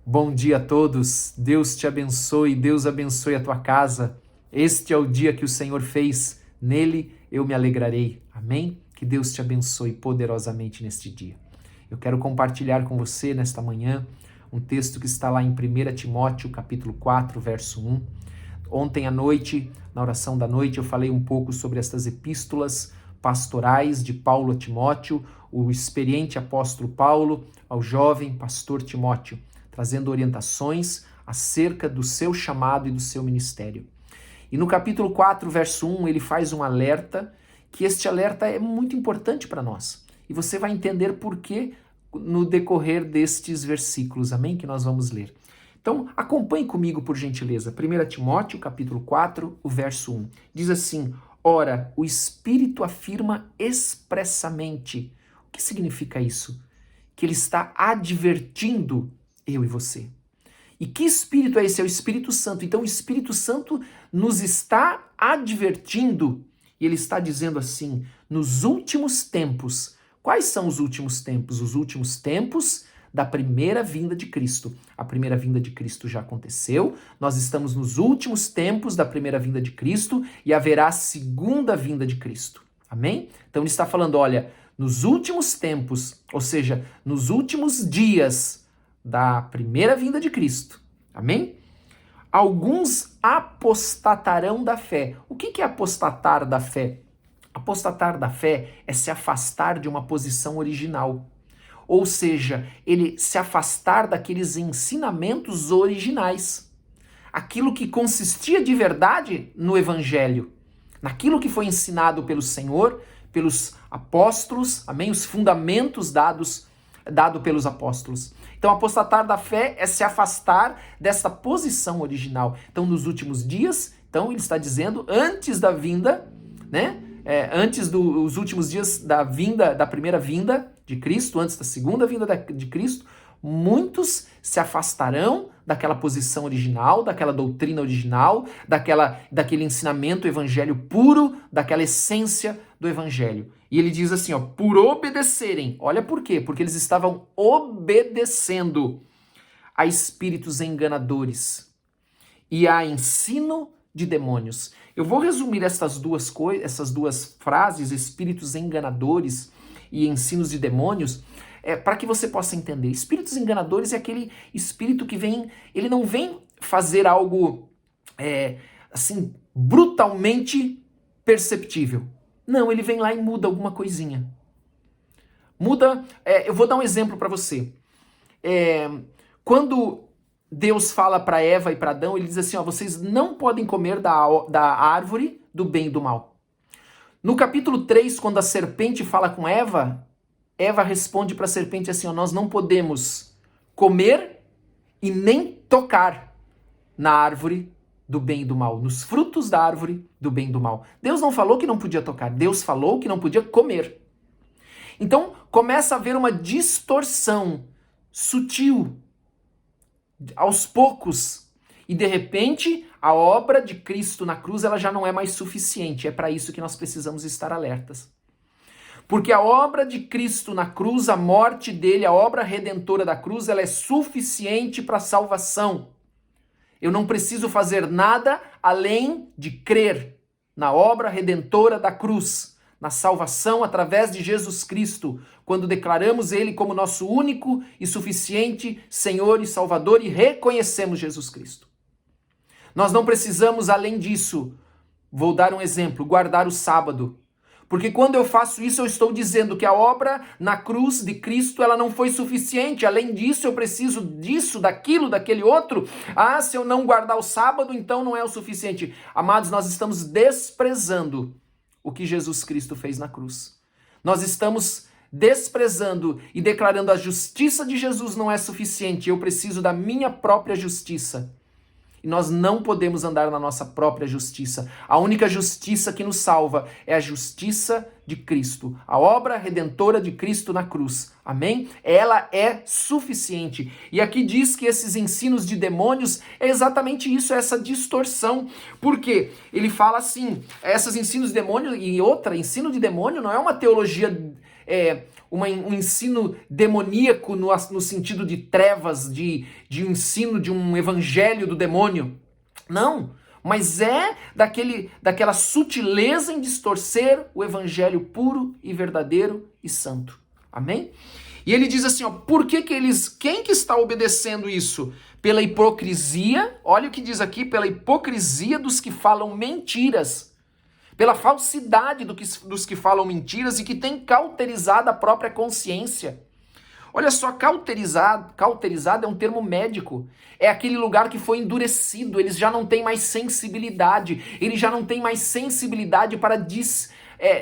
Bom dia a todos, Deus te abençoe, Deus abençoe a tua casa. Este é o dia que o Senhor fez, nele eu me alegrarei. Amém? Que Deus te abençoe poderosamente neste dia. Eu quero compartilhar com você nesta manhã um texto que está lá em 1 Timóteo, capítulo 4, verso 1. Ontem à noite, na oração da noite, eu falei um pouco sobre estas epístolas pastorais de Paulo a Timóteo, o experiente apóstolo Paulo ao jovem pastor Timóteo, trazendo orientações acerca do seu chamado e do seu ministério. E no capítulo 4, verso 1, ele faz um alerta, que este alerta é muito importante para nós. E você vai entender por que no decorrer destes versículos, amém? Que nós vamos ler. Então, acompanhe comigo, por gentileza. 1 Timóteo, capítulo 4, o verso 1. Diz assim: Ora, o Espírito afirma expressamente. O que significa isso? Que ele está advertindo eu e você. E que Espírito é esse? É o Espírito Santo. Então, o Espírito Santo nos está advertindo, e ele está dizendo assim, nos últimos tempos. Quais são os últimos tempos? Os últimos tempos da primeira vinda de Cristo. A primeira vinda de Cristo já aconteceu, nós estamos nos últimos tempos da primeira vinda de Cristo e haverá a segunda vinda de Cristo. Amém? Então ele está falando, olha, nos últimos tempos, ou seja, nos últimos dias da primeira vinda de Cristo. Amém? Alguns apostatarão da fé. O que é apostatar da fé? Apostatar da fé é se afastar de uma posição original. Ou seja, ele se afastar daqueles ensinamentos originais. Aquilo que consistia de verdade no Evangelho. Naquilo que foi ensinado pelo Senhor, pelos apóstolos, amém? Os fundamentos dado pelos apóstolos. Então, apostatar da fé é se afastar dessa posição original. Então, nos últimos dias, então ele está dizendo, antes da vinda, né? Antes dos últimos dias da primeira vinda de Cristo, antes da segunda vinda de Cristo, muitos se afastarão daquela posição original, daquela doutrina original, daquele ensinamento evangelho puro, daquela essência do evangelho. E ele diz assim, ó, por obedecerem. Olha por quê? Porque eles estavam obedecendo a espíritos enganadores e a ensino de demônios. Eu vou resumir essas duas frases, espíritos enganadores e ensinos de demônios, para que você possa entender. Espíritos enganadores é aquele espírito que ele não vem fazer algo assim brutalmente perceptível. Não, ele vem lá e muda alguma coisinha. Eu vou dar um exemplo para você. Quando Deus fala para Eva e para Adão, ele diz assim, ó, vocês não podem comer da árvore do bem e do mal. No capítulo 3, quando a serpente fala com Eva, Eva responde para a serpente assim, ó, nós não podemos comer e nem tocar na árvore do bem e do mal, nos frutos da árvore do bem e do mal. Deus não falou que não podia tocar, Deus falou que não podia comer. Então, começa a haver uma distorção sutil, aos poucos, e de repente a obra de Cristo na cruz ela já não é mais suficiente. É para isso que nós precisamos estar alertas. Porque a obra de Cristo na cruz, a morte dele, a obra redentora da cruz, ela é suficiente para a salvação. Eu não preciso fazer nada além de crer na obra redentora da cruz, na salvação através de Jesus Cristo, quando declaramos Ele como nosso único e suficiente Senhor e Salvador e reconhecemos Jesus Cristo. Nós não precisamos, além disso, vou dar um exemplo, guardar o sábado. Porque quando eu faço isso, eu estou dizendo que a obra na cruz de Cristo, ela não foi suficiente. Além disso, eu preciso disso, daquilo, daquele outro. Ah, se eu não guardar o sábado, então não é o suficiente. Amados, nós estamos desprezando o que Jesus Cristo fez na cruz. Nós estamos desprezando e declarando a justiça de Jesus não é suficiente. Eu preciso da minha própria justiça. E nós não podemos andar na nossa própria justiça. A única justiça que nos salva é a justiça de Cristo. A obra redentora de Cristo na cruz. Amém? Ela é suficiente. E aqui diz que esses ensinos de demônios é exatamente isso, essa distorção. Por quê? Ele fala assim, esses ensinos de demônio e outra, ensino de demônio não é uma teologia um ensino demoníaco no sentido de trevas, de ensino de um evangelho do demônio. Não, mas é daquela sutileza em distorcer o evangelho puro e verdadeiro e santo. Amém? E ele diz assim, ó, por que quem que está obedecendo isso? Pela hipocrisia, olha o que diz aqui, pela hipocrisia dos que falam mentiras, pela falsidade dos que falam mentiras e que têm cauterizado a própria consciência. Olha só, cauterizado é um termo médico. É aquele lugar que foi endurecido, eles já não têm mais sensibilidade, eles já não têm mais sensibilidade para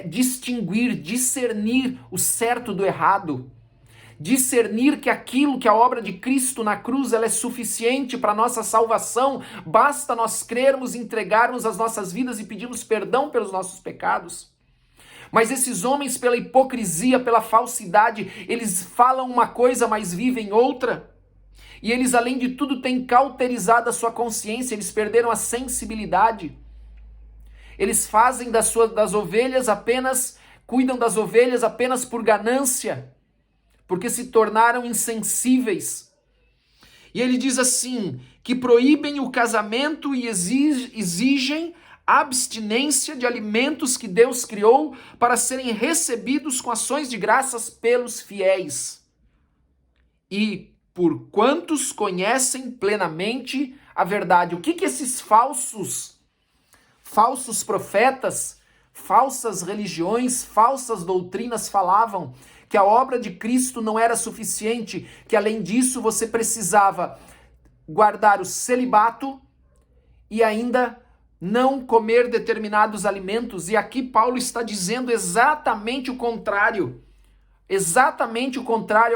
distinguir, discernir o certo do errado. Discernir que a obra de Cristo na cruz ela é suficiente para a nossa salvação, basta nós crermos, entregarmos as nossas vidas e pedirmos perdão pelos nossos pecados. Mas esses homens, pela hipocrisia, pela falsidade, eles falam uma coisa, mas vivem outra. E eles, além de tudo, têm cauterizado a sua consciência, eles perderam a sensibilidade. Eles fazem das ovelhas cuidam das ovelhas apenas por ganância, porque se tornaram insensíveis. E ele diz assim, que proíbem o casamento e exigem abstinência de alimentos que Deus criou para serem recebidos com ações de graças pelos fiéis. E por quantos conhecem plenamente a verdade. O que esses falsos profetas, falsas religiões, falsas doutrinas falavam? Que a obra de Cristo não era suficiente, que além disso você precisava guardar o celibato e ainda não comer determinados alimentos. E aqui Paulo está dizendo exatamente o contrário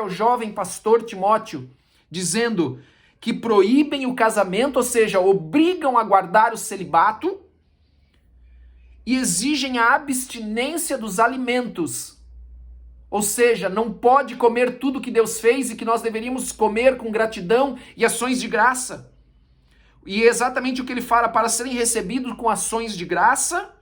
ao jovem pastor Timóteo, dizendo que proíbem o casamento, ou seja, obrigam a guardar o celibato e exigem a abstinência dos alimentos. Ou seja, não pode comer tudo que Deus fez e que nós deveríamos comer com gratidão e ações de graça. E é exatamente o que ele fala, para serem recebidos com ações de graça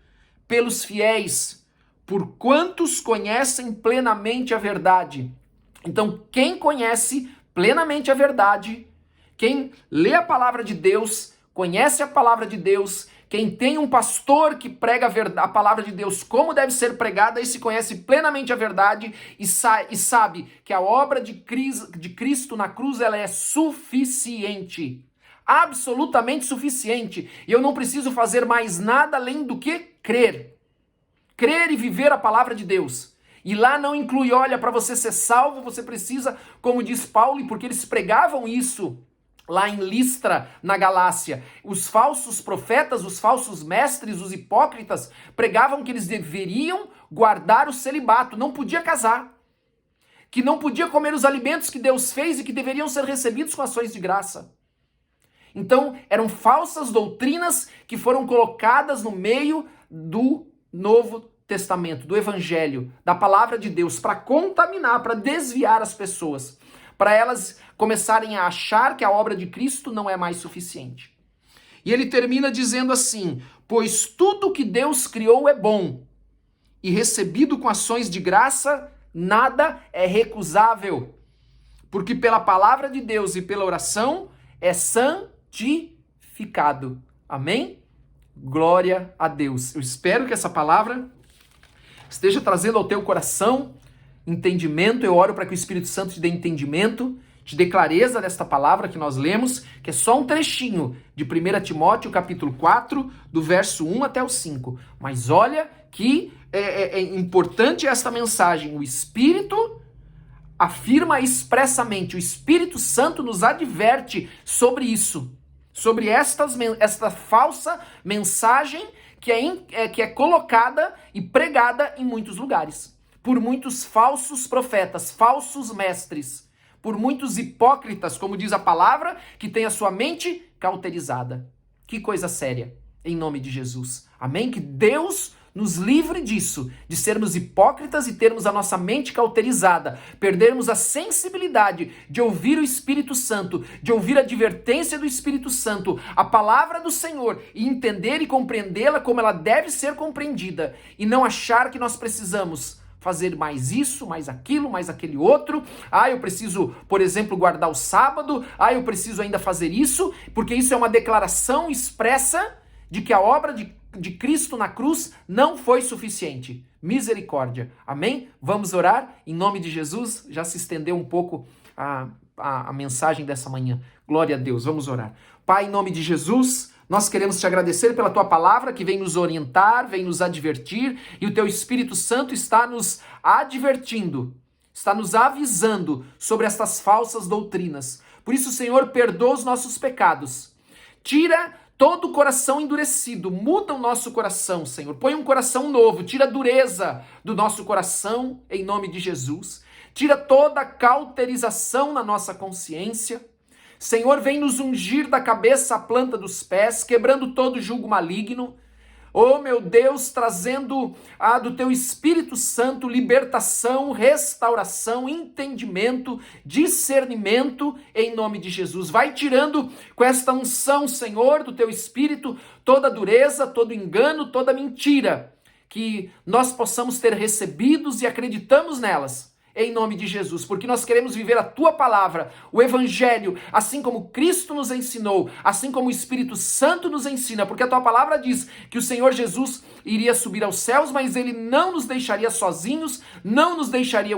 pelos fiéis, por quantos conhecem plenamente a verdade. Então, quem conhece plenamente a verdade, quem lê a palavra de Deus, conhece a palavra de Deus, quem tem um pastor que prega a palavra de Deus como deve ser pregada e se conhece plenamente a verdade e sabe que a obra de Cristo na cruz ela é suficiente. Absolutamente suficiente. E eu não preciso fazer mais nada além do que crer. Crer e viver a palavra de Deus. E lá não inclui, olha, para você ser salvo, você precisa, como diz Paulo, e porque eles pregavam isso lá em Listra, na Galácia. Os falsos profetas, os falsos mestres, os hipócritas, pregavam que eles deveriam guardar o celibato, não podia casar, que não podia comer os alimentos que Deus fez e que deveriam ser recebidos com ações de graça. Então, eram falsas doutrinas que foram colocadas no meio do Novo Testamento, do Evangelho, da palavra de Deus, para contaminar, para desviar as pessoas, para elas começarem a achar que a obra de Cristo não é mais suficiente. E ele termina dizendo assim, pois tudo que Deus criou é bom, e recebido com ações de graça, nada é recusável, porque pela palavra de Deus e pela oração é santificado. Amém? Glória a Deus. Eu espero que essa palavra esteja trazendo ao teu coração entendimento. Eu oro para que o Espírito Santo te dê entendimento, te dê clareza desta palavra que nós lemos, que é só um trechinho de 1 Timóteo, capítulo 4, do verso 1 até o 5. Mas olha que é importante esta mensagem. O Espírito afirma expressamente, o Espírito Santo nos adverte sobre isso, sobre esta falsa mensagem que é colocada e pregada em muitos lugares, por muitos falsos profetas, falsos mestres, por muitos hipócritas, como diz a palavra, que tem a sua mente cauterizada. Que coisa séria, em nome de Jesus. Amém? Que Deus nos livre disso, de sermos hipócritas e termos a nossa mente cauterizada, perdermos a sensibilidade de ouvir o Espírito Santo, de ouvir a advertência do Espírito Santo, a palavra do Senhor, e entender e compreendê-la como ela deve ser compreendida, e não achar que nós precisamos fazer mais isso, mais aquilo, mais aquele outro. Eu preciso, por exemplo, guardar o sábado. Eu preciso ainda fazer isso, porque isso é uma declaração expressa de que a obra de Cristo na cruz não foi suficiente. Misericórdia. Amém? Vamos orar em nome de Jesus. Já se estendeu um pouco a mensagem dessa manhã. Glória a Deus. Vamos orar. Pai, em nome de Jesus, nós queremos te agradecer pela tua palavra que vem nos orientar, vem nos advertir, e o teu Espírito Santo está nos advertindo, está nos avisando sobre estas falsas doutrinas. Por isso, Senhor, perdoa os nossos pecados. Tira todo o coração endurecido, muda o nosso coração, Senhor. Põe um coração novo, tira a dureza do nosso coração, em nome de Jesus. Tira toda a cauterização na nossa consciência. Senhor, vem nos ungir da cabeça à planta dos pés, quebrando todo jugo maligno. Oh, meu Deus, trazendo do teu Espírito Santo libertação, restauração, entendimento, discernimento, em nome de Jesus. Vai tirando com esta unção, Senhor, do teu Espírito, toda dureza, todo engano, toda mentira, que nós possamos ter recebidos e acreditamos nelas. Em nome de Jesus, porque nós queremos viver a tua palavra, o evangelho, assim como Cristo nos ensinou, assim como o Espírito Santo nos ensina, porque a tua palavra diz que o Senhor Jesus iria subir aos céus, mas ele não nos deixaria sozinhos, não nos deixaria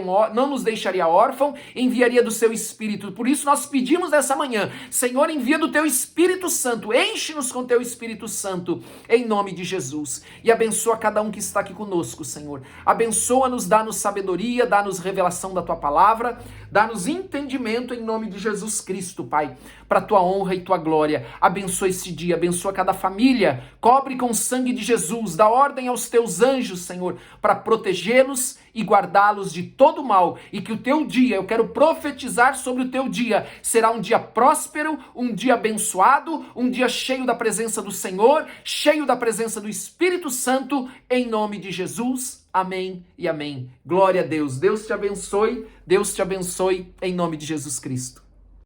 órfão, enviaria do seu Espírito. Por isso nós pedimos nessa manhã, Senhor, envia do teu Espírito Santo, enche-nos com teu Espírito Santo, em nome de Jesus, e abençoa cada um que está aqui conosco, Senhor. Abençoa-nos, dá-nos sabedoria, dá-nos revelação da tua palavra, dá-nos entendimento em nome de Jesus Cristo, Pai, para tua honra e tua glória. Abençoa esse dia, abençoa cada família, cobre com o sangue de Jesus, dá ordem aos teus anjos, Senhor, para protegê-los e guardá-los de todo mal, e que o teu dia, eu quero profetizar sobre o teu dia, será um dia próspero, um dia abençoado, um dia cheio da presença do Senhor, cheio da presença do Espírito Santo, em nome de Jesus. Amém e amém. Glória a Deus. Deus te abençoe, em nome de Jesus Cristo.